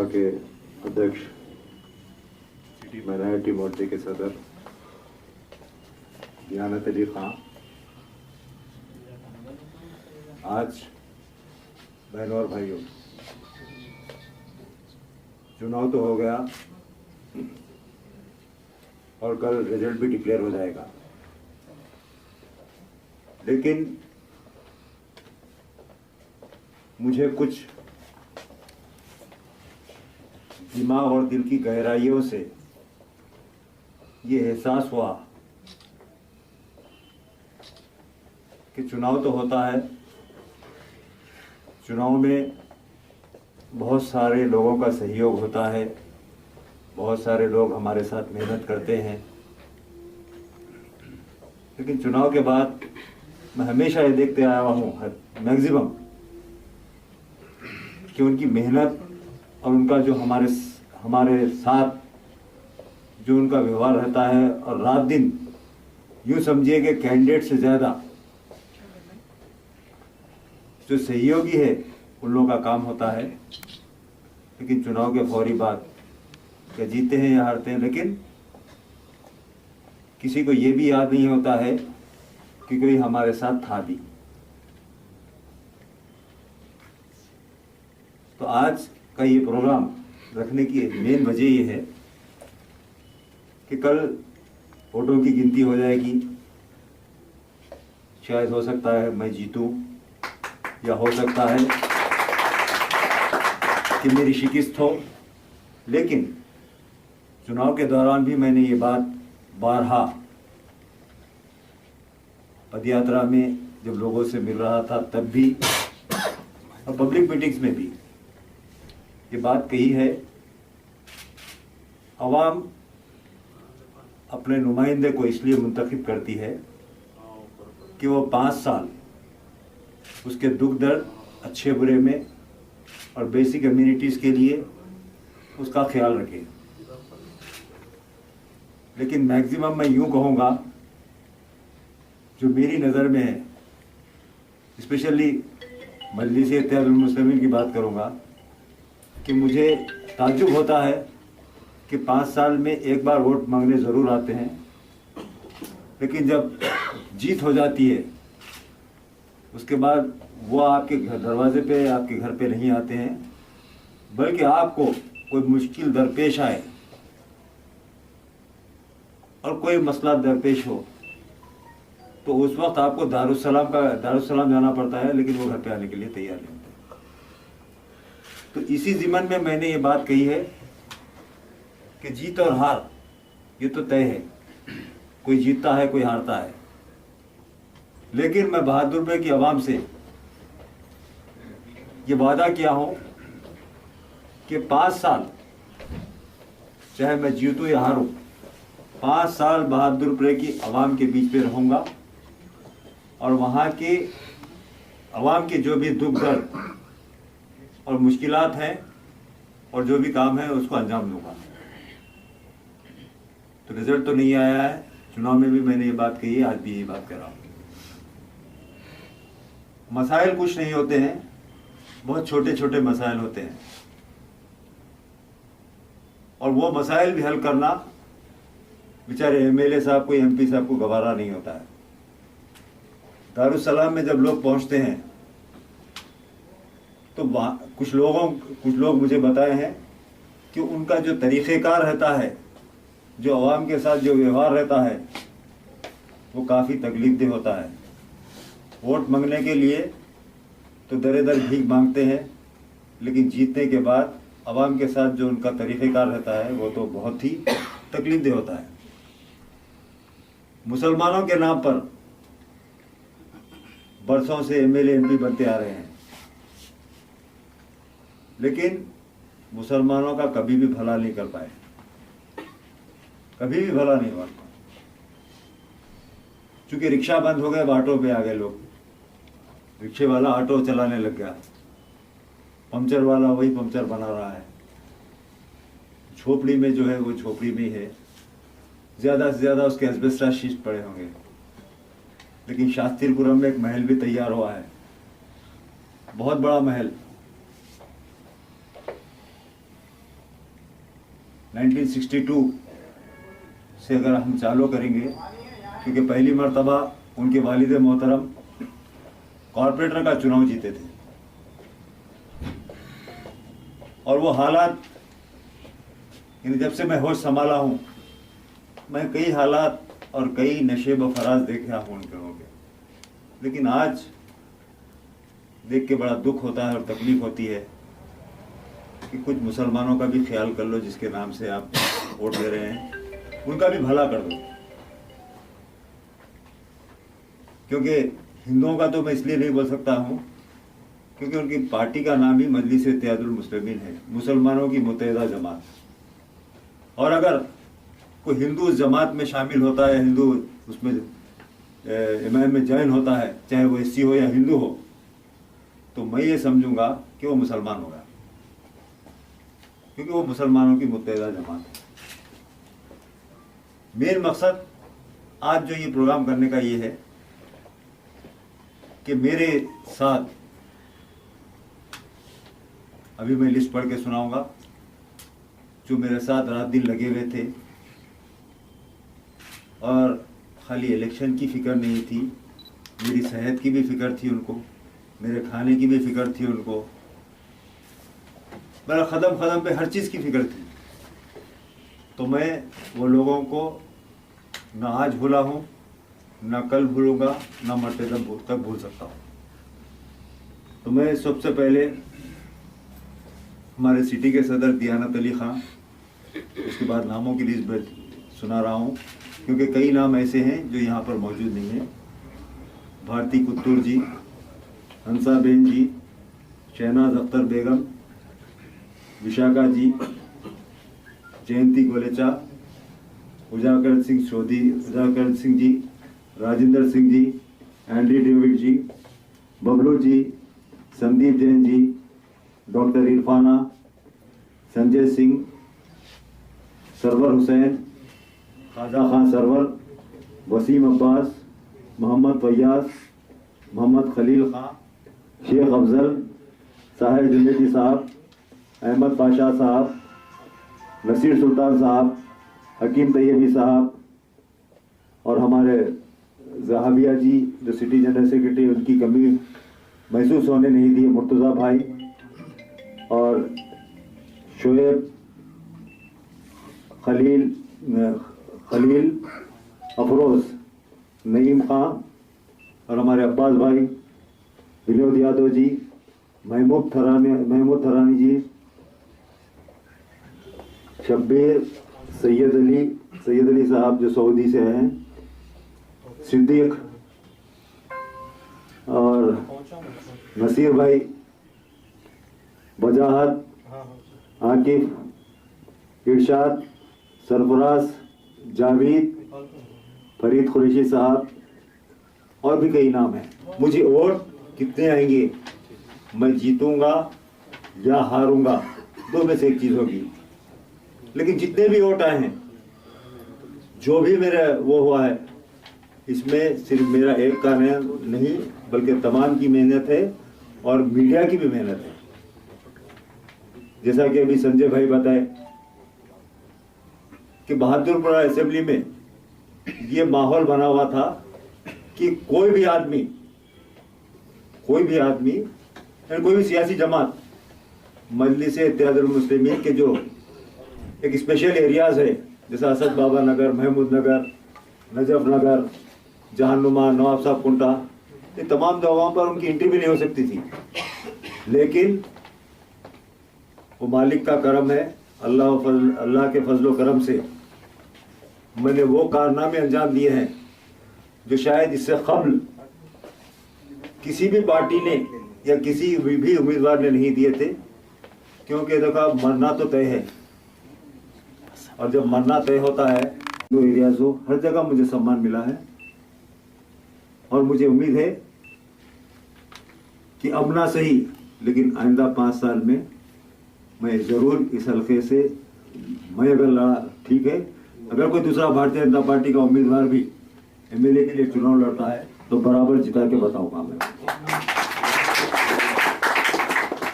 सभा के अध्यक्ष, माइनॉरिटी मोर्चे के सदर दियानत अली खां, आज बहनों और भाइयों, चुनाव तो हो गया और कल रिजल्ट भी डिक्लेयर हो जाएगा, लेकिन मुझे कुछ दिमाग और दिल की गहराइयों से ये एहसास हुआ कि चुनाव तो होता है, चुनाव में बहुत सारे लोगों का सहयोग होता है, बहुत सारे लोग हमारे साथ मेहनत करते हैं, लेकिन चुनाव के बाद मैं हमेशा ये देखते आया हूँ मैक्सिमम कि उनकी मेहनत और उनका जो हमारे साथ जो उनका व्यवहार रहता है, और रात दिन यूँ समझिए कि कैंडिडेट से ज़्यादा जो सहयोगी है उन लोगों का काम होता है। लेकिन चुनाव के फौरी बाद क्या जीते हैं या हारते हैं, लेकिन किसी को ये भी याद नहीं होता है कि कोई हमारे साथ था भी। तो आज का ये प्रोग्राम रखने की मेन वजह ये है कि कल वोटों की गिनती हो जाएगी, शायद हो सकता है मैं जीतूं या हो सकता है कि मेरी शिकस्त हो, लेकिन चुनाव के दौरान भी मैंने ये बात बारहा पदयात्रा में जब लोगों से मिल रहा था तब भी और पब्लिक मीटिंग्स में भी ये बात कही है, अवाम अपने नुमाइंदे को इसलिए मुंतखब करती है कि वो 5 साल उसके दुख दर्द, अच्छे बुरे में और बेसिक कम्युनिटीज़ के लिए उसका ख्याल रखे। लेकिन मैक्सिमम मैं यूँ कहूँगा, जो मेरी नज़र में है, स्पेशली मजलिस इत्तेहादुल मुस्लिमीन की बात करूँगा, कि मुझे ताज्जुब होता है कि 5 साल में एक बार वोट मांगने ज़रूर आते हैं, लेकिन जब जीत हो जाती है उसके बाद वो आपके दरवाजे पे, आपके घर पे नहीं आते हैं, बल्कि आपको कोई मुश्किल दरपेश आए और कोई मसला दरपेश हो तो उस वक्त आपको दारुस्सलाम जाना पड़ता है, लेकिन वो घर पे आने के लिए तैयार नहीं होते। तो इसी ज़िमन में मैंने ये बात कही है कि जीत और हार ये तो तय है, कोई जीतता है कोई हारता है, लेकिन मैं बहादुरपुर की आवाम से ये वादा किया हूँ कि 5 साल चाहे मैं जीतूँ या हारूँ, 5 साल बहादुरपुर की आवाम के बीच में रहूँगा और वहाँ के आवाम के जो भी दुख दर्द और मुश्किलात हैं और जो भी काम है उसको अंजाम दूंगा। तो रिजल्ट तो नहीं आया है, चुनाव में भी मैंने ये बात कही है, आज भी यही बात कर रहा हूँ। मसाइल कुछ नहीं होते हैं, बहुत छोटे छोटे मसाइल होते हैं, और वो मसाइल भी हल करना बेचारे एमएलए साहब को, एमपी साहब को गवारा नहीं होता है। दारुस्सलाम में जब लोग पहुंचते हैं तो कुछ लोग मुझे बताए हैं कि उनका जो तरीक़ेकार रहता है, जो आवाम के साथ जो व्यवहार रहता है, वो काफ़ी तकलीफदेह होता है। वोट मांगने के लिए तो दर दर भीख मांगते हैं, लेकिन जीतने के बाद आवाम के साथ जो उनका तरीक़ेकार रहता है वो तो बहुत ही तकलीफदेह होता है। मुसलमानों के नाम पर बरसों से एमएलए एमपी बनते आ रहे हैं, लेकिन मुसलमानों का कभी भी भला नहीं कर पाए, कभी भी भला नहीं हुआ। चूंकि रिक्शा बंद हो गए, ऑटो पे आ गए लोग, रिक्शे वाला ऑटो चलाने लग गया, पंचर वाला वही पंचर बना रहा है, झोपड़ी में जो है वो झोपड़ी में ही है, ज़्यादा से ज़्यादा उसके एस्बेस्टॉस शीट पड़े होंगे। लेकिन शास्त्रीपुरम में एक महल भी तैयार हुआ है, बहुत बड़ा महल, 1962 से अगर हम चालू करेंगे, क्योंकि पहली मर्तबा उनके वालिद मोहतरम कॉरपोरेटर का चुनाव जीते थे और वो हालात, यानी जब से मैं होश संभाला हूँ मैं कई हालात और कई नशे व फराज देखा हूँ उनके लोगों के, लेकिन आज देख के बड़ा दुख होता है और तकलीफ होती है कि कुछ मुसलमानों का भी ख्याल कर लो जिसके नाम से आप वोट दे रहे हैं, उनका भी भला कर दो। क्योंकि हिंदुओं का तो मैं इसलिए नहीं बोल सकता हूँ क्योंकि उनकी पार्टी का नाम ही मजलिस इत्तेहादुल मुस्लिमीन है, मुसलमानों की मुत्तहिदा जमात। और अगर कोई हिंदू उस जमात में शामिल होता है, हिंदू उसमें इमाम में जॉइन होता है, चाहे वो एससी हो या हिंदू हो, तो मैं ये समझूंगा कि वो मुसलमान होगा, क्योंकि वो मुसलमानों की मुत्तहिदा जमात है। मेन मकसद आज जो ये प्रोग्राम करने का ये है कि मेरे साथ, अभी मैं लिस्ट पढ़ के सुनाऊंगा, जो मेरे साथ रात दिन लगे हुए थे और खाली इलेक्शन की फिक्र नहीं थी, मेरी सेहत की भी फिक्र थी उनको, मेरे खाने की भी फिक्र थी उनको, मेरा कदम कदम पे हर चीज़ की फिक्र थी। तो मैं वो लोगों को ना आज भूला हूँ, ना कल भूलूंगा, ना मरते तक भूल सकता हूँ। तो मैं सबसे पहले हमारे सिटी के सदर दियानत अली खां, उसके बाद नामों की लिस्ट सुना रहा हूँ क्योंकि कई नाम ऐसे हैं जो यहाँ पर मौजूद नहीं हैं। भारती कुत्तूर जी, हंसा बेन जी, शहनाज अख्तर बेगम, विशाखा जी, जयंती गोलेचा, उजागर सिंह सोधी, उजागर सिंह जी, राजेंद्र सिंह जी, एंड्री डेविड जी, बबलू जी, संदीप जैन जी, डॉक्टर इरफाना, संजय सिंह, सरवर हुसैन, खाजा खान सरवर, वसीम अब्बास, मोहम्मद फैयाज, मोहम्मद खलील खां, शेख अफजल, साहिर जुनेदी साहब, अहमद पाशा साहब, नसीर सुल्तान साहब, हकीम तैयबी साहब और हमारे जहाबिया जी जो सिटी जनरल सेक्रेटरी, उनकी कमी महसूस होने नहीं दी, मुर्तज़ा भाई और शोएब, खलील अफरोज, नईम खां और हमारे अब्बास भाई, विनोद यादव जी, महमूद थरानी जी, शब्बीर, सैयद अली साहब जो सऊदी से हैं, सिद्दीक और नसीर भाई, वजाहत, आकिफ, इरशाद, सरफराज, जावेद, फरीद कुरैशी साहब और भी कई नाम हैं। मुझे वोट कितने आएंगे, मैं जीतूंगा या हारूंगा, दो में से एक चीज़ होगी। लेकिन जितने भी वोट आए हैं, जो भी मेरा वो हुआ है, इसमें सिर्फ मेरा एक का नहीं बल्कि तमाम की मेहनत है और मीडिया की भी मेहनत है। जैसा कि अभी संजय भाई बताए कि बहादुरपुरा असेंबली में ये माहौल बना हुआ था कि कोई भी आदमी या कोई भी सियासी जमात मजलिस इत्तेहादुल मुस्लिमीन के जो एक स्पेशल एरियाज है, जैसा असद बाबा नगर, महमूद नगर, नजफ नगर, जहानुमा, नवाब साहब कुंटा, ये तमाम जगहों पर उनकी एंट्री भी नहीं हो सकती थी। लेकिन वो मालिक का करम है, अल्लाह के फजलो करम से मैंने वो कारनामे अंजाम दिए हैं जो शायद इससे कबल किसी भी पार्टी ने या किसी भी उम्मीदवार ने नहीं दिए थे। क्योंकि देखो, मरना तो तय है और जब मरना तय होता है दो एरियाज हो, हर जगह मुझे सम्मान मिला है और मुझे उम्मीद है कि अब ना सही लेकिन आइंदा 5 साल में मैं ज़रूर इस हल्के से, मैं अगर लड़ा ठीक है, अगर कोई दूसरा भारतीय जनता पार्टी का उम्मीदवार भी एमएलए के लिए चुनाव लड़ता है तो बराबर जिता के बताऊंगा मैं,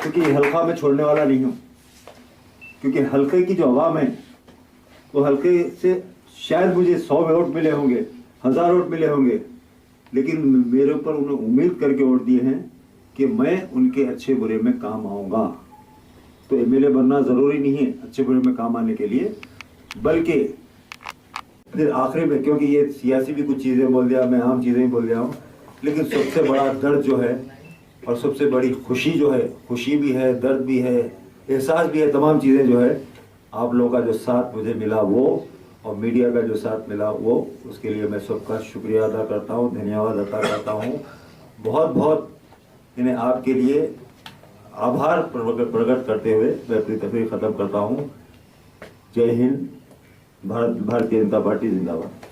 क्योंकि हल्का में छोड़ने वाला नहीं हूँ। क्योंकि हल्के की जो आवाम है वो हल्के से शायद मुझे 100 वोट मिले होंगे, 1000 वोट मिले होंगे, लेकिन मेरे ऊपर उन्होंने उम्मीद करके वोट दिए हैं कि मैं उनके अच्छे बुरे में काम आऊँगा। तो एमएलए बनना ज़रूरी नहीं है अच्छे बुरे में काम आने के लिए, बल्कि फिर आखिरी में, क्योंकि ये सियासी भी कुछ चीज़ें बोल दिया, मैं आम चीज़ें भी बोल दिया हूँ, लेकिन सबसे बड़ा दर्द जो है और सबसे बड़ी खुशी जो है, खुशी भी है, दर्द भी है, एहसास भी है, तमाम चीज़ें जो है, आप लोगों का जो साथ मुझे मिला वो, और मीडिया का जो साथ मिला वो, उसके लिए मैं सबका शुक्रिया अदा करता हूँ, धन्यवाद अदा करता हूँ। बहुत बहुत इन्हें आपके लिए आभार प्रकट करते हुए मैं अपनी तकरीर ख़त्म करता हूँ। जय हिंद, भारतीय जनता पार्टी जिंदाबाद।